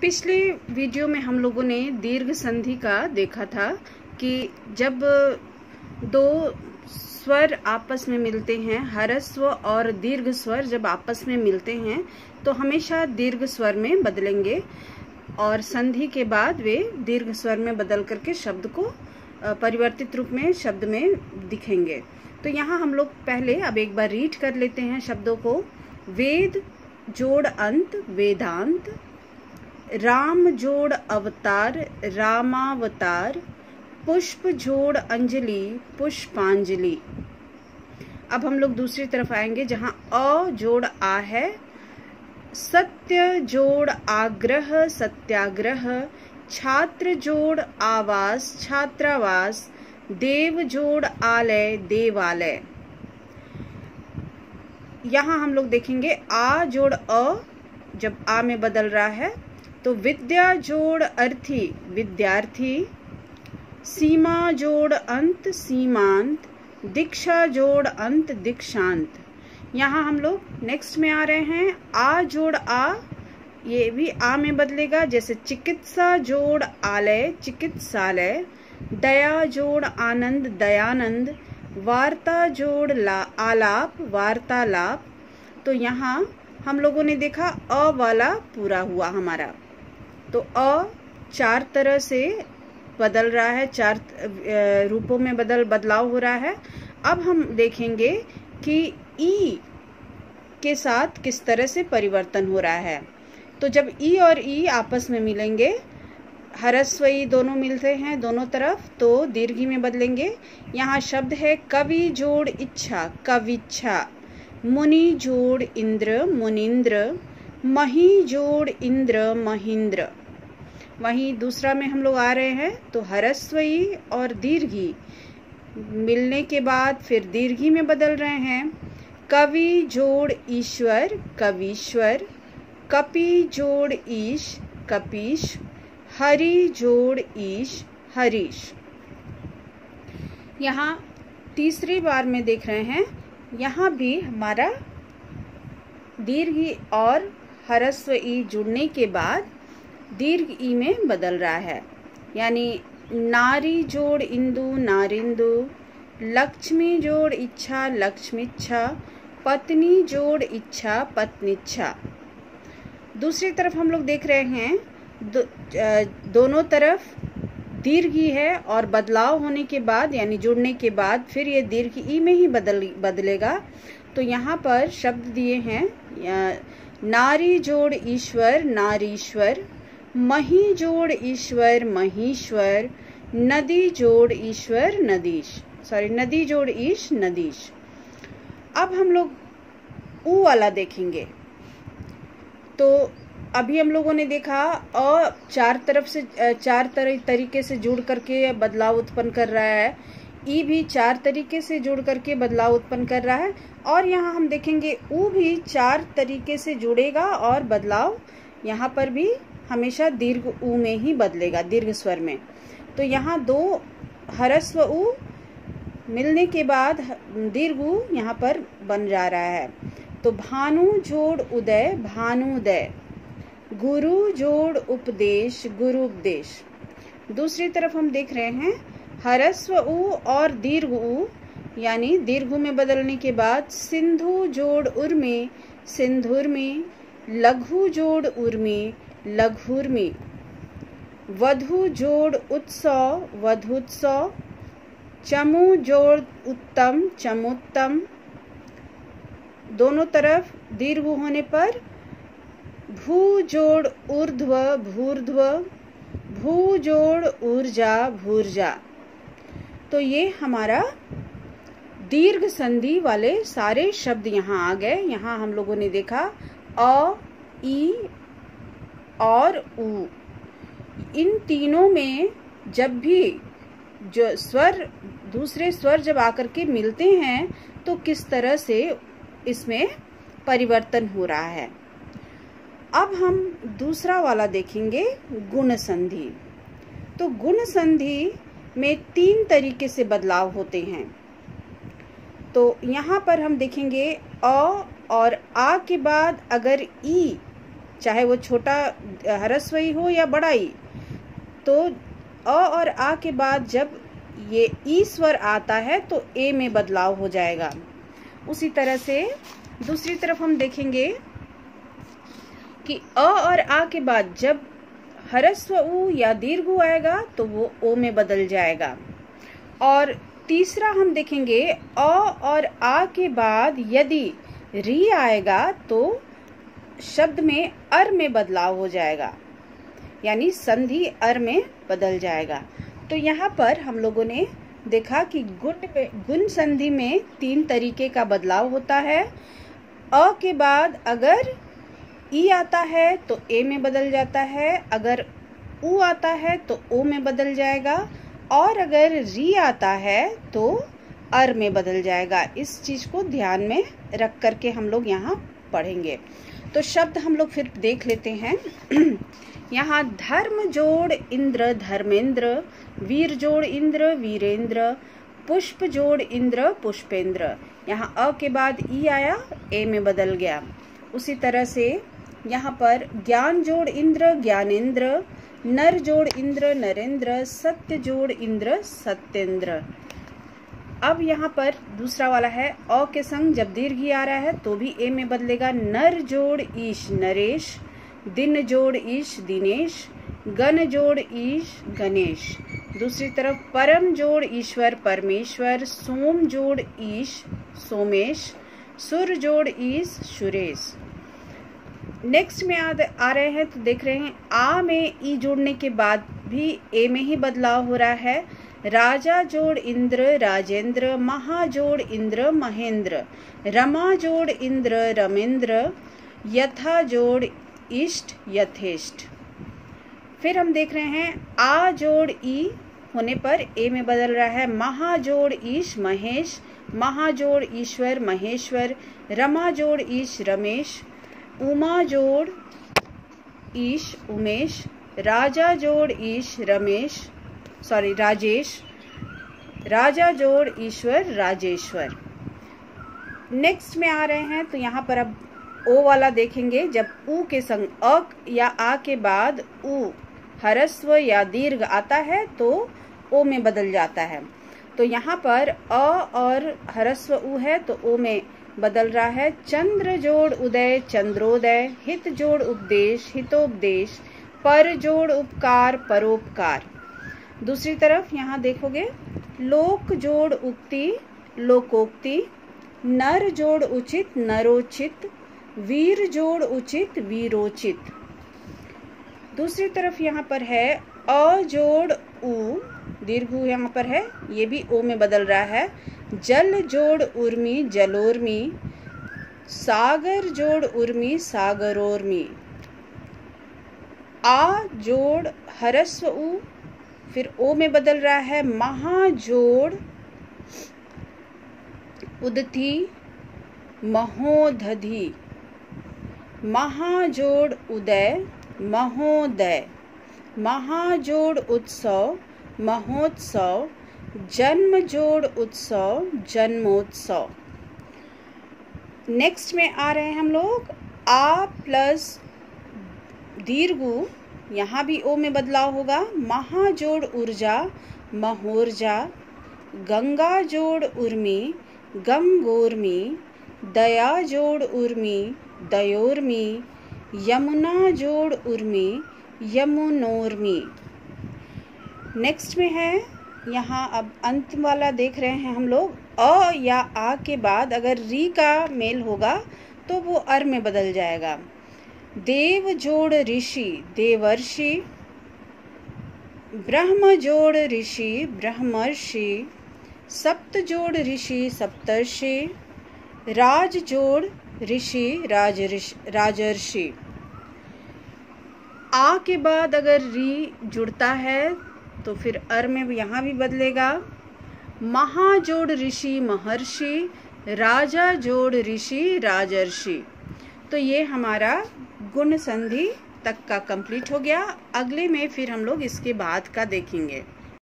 पिछले वीडियो में हम लोगों ने दीर्घ संधि का देखा था कि जब दो स्वर आपस में मिलते हैं, ह्रस्व और दीर्घ स्वर जब आपस में मिलते हैं तो हमेशा दीर्घ स्वर में बदलेंगे और संधि के बाद वे दीर्घ स्वर में बदल करके शब्द को परिवर्तित रूप में शब्द में दिखेंगे। तो यहाँ हम लोग पहले अब एक बार रीड कर लेते हैं शब्दों को। वेद जोड़ अंत वेदांत, राम जोड़ अवतार रामावतार, पुष्प जोड़ अंजलि पुष्पांजलि। अब हम लोग दूसरी तरफ आएंगे जहां अ जोड़ आ है। सत्य जोड़ आग्रह सत्याग्रह, छात्र जोड़ आवास छात्रावास, देव जोड़ आलय देवालय। यहाँ हम लोग देखेंगे आ जोड़ अ जब आ में बदल रहा है तो विद्या जोड़ अर्थी विद्यार्थी, सीमा जोड़ अंत सीमांत, दीक्षा जोड़ अंत दीक्षांत। यहाँ हम लोग नेक्स्ट में आ रहे हैं आ जोड़ आ, ये भी आ में बदलेगा जैसे चिकित्सा जोड़ आलय चिकित्सालय, दया जोड़ आनंद दयानंद, वार्ता जोड़ आलाप वार्तालाप। तो यहाँ हम लोगों ने देखा अ वाला पूरा हुआ हमारा। तो अ चार तरह से बदल रहा है, चार रूपों में बदलाव हो रहा है। अब हम देखेंगे कि ई के साथ किस तरह से परिवर्तन हो रहा है। तो जब ई और ई आपस में मिलेंगे, ह्रस्व ई दोनों मिलते हैं दोनों तरफ, तो दीर्घी में बदलेंगे। यहाँ शब्द है कवि जोड़ इच्छा कविच्छा, मुनि जोड़ इंद्र मुनिंद्र, मही जोड़ इंद्र महेंद्र। वहीं दूसरा में हम लोग आ रहे हैं तो ह्रस्व ई और दीर्घी मिलने के बाद फिर दीर्घी में बदल रहे हैं। कवि जोड़ ईश्वर कवीश्वर, कपि जोड़ ईश कपीश, हरि जोड़ ईश हरीश। यहाँ तीसरी बार में देख रहे हैं, यहाँ भी हमारा दीर्घ और ह्रस्व ई जुड़ने के बाद दीर्घ ई में बदल रहा है। यानी नारी जोड़ इंदु नारिंदु, लक्ष्मी जोड़ इच्छा लक्ष्मीच्छा, पत्नी जोड़ इच्छा पत्नीच्छा। दूसरी तरफ हम लोग देख रहे हैं दोनों तरफ दीर्घ ई है और बदलाव होने के बाद यानी जुड़ने के बाद फिर ये दीर्घ ई में ही बदलेगा। तो यहाँ पर शब्द दिए हैं नारी जोड़ ईश्वर नारीश्वर, मही जोड़ ईश्वर महीश्वर, नदी जोड़ ईश्वर नदी जोड़ ईश नदीश। अब हम लोग ऊ वाला देखेंगे। तो अभी हम लोगों ने देखा अ चार तरीके से जुड़ करके बदलाव उत्पन्न कर रहा है, ई भी चार तरीके से जुड़ करके बदलाव उत्पन्न कर रहा है, और यहाँ हम देखेंगे ऊ भी चार तरीके से जुड़ेगा और बदलाव यहाँ पर भी हमेशा दीर्घ ऊ में ही बदलेगा, दीर्घ स्वर में। तो यहाँ दो ह्रस्व ऊ मिलने के बाद दीर्घ ऊ यहाँ पर बन जा रहा है। तो भानु जोड़ उदय भानुदय, गुरु जोड़ उपदेश गुरु उपदेश। दूसरी तरफ हम देख रहे हैं ह्रस्व ऊ और दीर्घ ऊ यानी दीर्घ में बदलने के बाद सिंधु जोड़ उर्मी सिंधुर्मी, लघु जोड़ उर्मी लघुर्मी, वधु जोड़ उत्सव वधुत्सव, चमु जोड़ उत्तम चमुत्तम। दोनों तरफ दीर्घ होने पर भू जोड़ ऊर्ध्व भूर्ध्व, भू जोड़ ऊर्जा भूर्जा। तो ये हमारा दीर्घ संधि वाले सारे शब्द यहाँ आ गए। यहाँ हम लोगों ने देखा अ ई और ऊ, इन तीनों में जब भी जो स्वर दूसरे स्वर जब आकर के मिलते हैं तो किस तरह से इसमें परिवर्तन हो रहा है। अब हम दूसरा वाला देखेंगे गुण संधि। तो गुण संधि में तीन तरीके से बदलाव होते हैं। तो यहाँ पर हम देखेंगे अ और आ के बाद अगर ई चाहे वो छोटा ह्रस्व ई हो या बड़ा ई। तो अ और आ के बाद जब ये ई स्वर आता है तो ए में बदलाव हो जाएगा। उसी तरह से दूसरी तरफ हम देखेंगे कि अ और आ के बाद जब ह्रस्व उ या दीर्घ उ आएगा तो वो ओ में बदल जाएगा। और तीसरा हम देखेंगे अ और आ के बाद यदि री आएगा तो शब्द में अर में बदलाव हो जाएगा, यानी संधि अर में बदल जाएगा। तो यहाँ पर हम लोगों ने देखा कि गुण संधि में 3 तरीके का बदलाव होता है। अ के बाद अगर ई आता है तो ए में बदल जाता है, अगर उ आता है तो ओ में बदल जाएगा, और अगर री आता है तो अर में बदल जाएगा। इस चीज को ध्यान में रख करके हम लोग यहाँ पढ़ेंगे। तो शब्द हम लोग फिर देख लेते हैं। यहाँ धर्म जोड़ इंद्र धर्मेंद्र, वीर जोड़ इंद्र वीरेंद्र, पुष्प जोड़ इंद्र पुष्पेंद्र। यहाँ अ के बाद ई आया, ए में बदल गया। उसी तरह से यहाँ पर ज्ञान जोड़ इंद्र ज्ञानेंद्र, नर जोड़ इंद्र नरेंद्र, सत्य जोड़ इंद्र सत्येंद्र। अब यहाँ पर दूसरा वाला है अ के संग जब दीर्घ आ रहा है तो भी ए में बदलेगा। नर जोड़ ईश नरेश, दिन जोड़ ईश दिनेश, गण जोड़ ईश गणेश। दूसरी तरफ परम जोड़ ईश्वर परमेश्वर, सोम जोड़ ईश सोमेश, सुर जोड़ ईश सुरेश। नेक्स्ट में आ रहे हैं तो देख रहे हैं आ में ई जोड़ने के बाद भी ए में ही बदलाव हो रहा है। राजा जोड़ इंद्र राजेंद्र, महा जोड़ इंद्र महेंद्र, रमा जोड़ इंद्र रमेंद्र, यथा जोड़ इष्ट यथेष्ट। फिर हम देख रहे हैं आ जोड़ ई होने पर ए में बदल रहा है। महा जोड़ ईश महेश, महा जोड़ ईश्वर महेश्वर, रमा जोड़ ईश रमेश, उमा जोड़ ईश उमेश, राजा जोड़ ईश राजेश, राजा जोड़ ईश्वर राजेश्वर। नेक्स्ट में आ रहे हैं तो यहाँ पर अब ओ वाला देखेंगे। जब उ के संग अ या आ के बाद उ ह्रस्व या दीर्घ आता है तो ओ में बदल जाता है। तो यहाँ पर अ और ह्रस्व उ है तो ओ में बदल रहा है। चंद्र जोड़ उदय चंद्रोदय, हित जोड़ उपदेश हितोपदेश, पर जोड़ उपकार परोपकार। दूसरी तरफ यहाँ देखोगे लोक जोड़ उक्ति लोकोक्ति, नर जोड़ उचित नरोचित, वीर जोड़ उचित वीरोचित। दूसरी तरफ यहाँ पर है अ जोड़ उ दीर्घ यहाँ पर है, ये भी ओ में बदल रहा है। जल जोड़ उर्मी जलोर्मी, सागर जोड़ उर्मी सागरोर्मी। आ जोड़ ह्रस्व उ फिर ओ में बदल रहा है। महा जोड़ उदती महोदधि, महा जोड़ उदय महोदय, महा जोड़ उत्सव महोत्सव, जन्म जोड़ उत्सव जन्मोत्सव। नेक्स्ट में आ रहे हैं हम लोग आ प्लस दीर्घ उ, यहाँ भी ओ में बदलाव होगा। महा जोड़ ऊर्जा महोर्जा, गंगा जोड़ उर्मी गंगोर्मी, दया जोड़ उर्मी दयोर्मी, यमुना जोड़ उर्मी यमुनोर्मी। नेक्स्ट में है यहाँ अब अंत वाला देख रहे हैं हम लोग अ या आ के बाद अगर री का मेल होगा तो वो अर में बदल जाएगा। देव जोड़ ऋषि देवर्षि, ब्रह्म जोड़ ऋषि ब्रह्मर्षि, सप्त जोड़ ऋषि सप्तर्षि, राज जोड़ ऋषि राजर्षि। आ के बाद अगर री जुड़ता है तो फिर अर में यहाँ भी बदलेगा। महा जोड़ ऋषि महर्षि, राजा जोड़ ऋषि राजर्षि। तो ये हमारा गुण संधि तक का कंप्लीट हो गया। अगले में फिर हम लोग इसके बाद का देखेंगे।